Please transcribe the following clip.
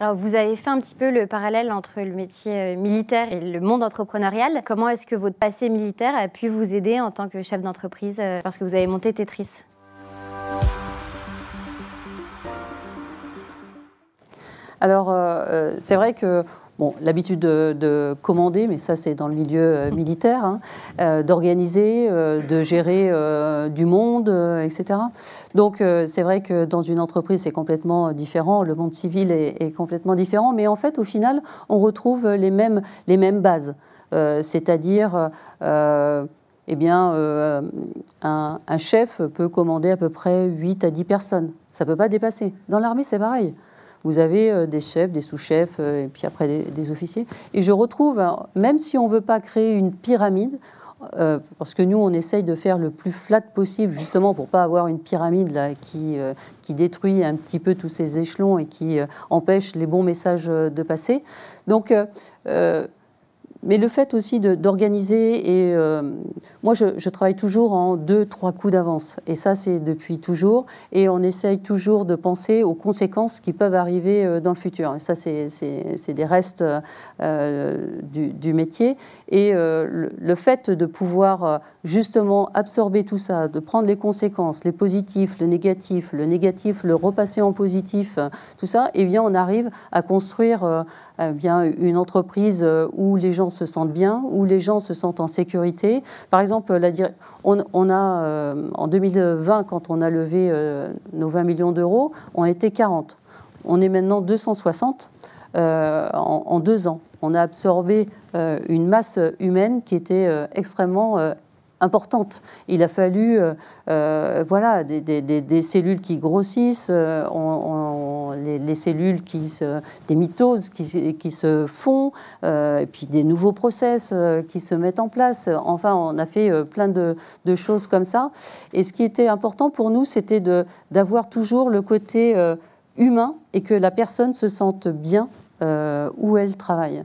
Alors, vous avez fait un petit peu le parallèle entre le métier militaire et le monde entrepreneurial. Comment est-ce que votre passé militaire a pu vous aider en tant que chef d'entreprise lorsque vous avez monté Tetris? Alors, c'est vrai que bon, l'habitude de commander, mais ça c'est dans le milieu militaire, hein, d'organiser, de gérer du monde, etc. Donc c'est vrai que dans une entreprise c'est complètement différent, le monde civil est complètement différent, mais en fait au final on retrouve les mêmes bases, c'est-à-dire eh bien, un chef peut commander à peu près 8 à 10 personnes, ça ne peut pas dépasser. Dans l'armée c'est pareil. Vous avez des chefs, des sous-chefs, et puis après des officiers. Et je retrouve, même si on ne veut pas créer une pyramide, parce que nous, on essaye de faire le plus flat possible, justement pour ne pas avoir une pyramide là, qui détruit un petit peu tous ces échelons et qui empêche les bons messages de passer. Donc, mais le fait aussi d'organiser, et moi je travaille toujours en 2-3 coups d'avance, et ça c'est depuis toujours, et on essaye toujours de penser aux conséquences qui peuvent arriver dans le futur. Et ça c'est des restes du métier, et le fait de pouvoir justement absorber tout ça, de prendre les conséquences, les positifs, le négatif, le repasser en positif, tout ça, et bien on arrive à construire bien une entreprise où les gens se sentent bien, où les gens se sentent en sécurité. Par exemple, on a, en 2020, quand on a levé nos 20 millions d'euros, on était 40. On est maintenant 260 en 2 ans. On a absorbé une masse humaine qui était extrêmement importante. Il a fallu voilà, des cellules qui grossissent, les cellules des mitoses qui se font, et puis des nouveaux process qui se mettent en place. Enfin, on a fait plein de choses comme ça. Et ce qui était important pour nous, c'était d'avoir toujours le côté humain et que la personne se sente bien où elle travaille.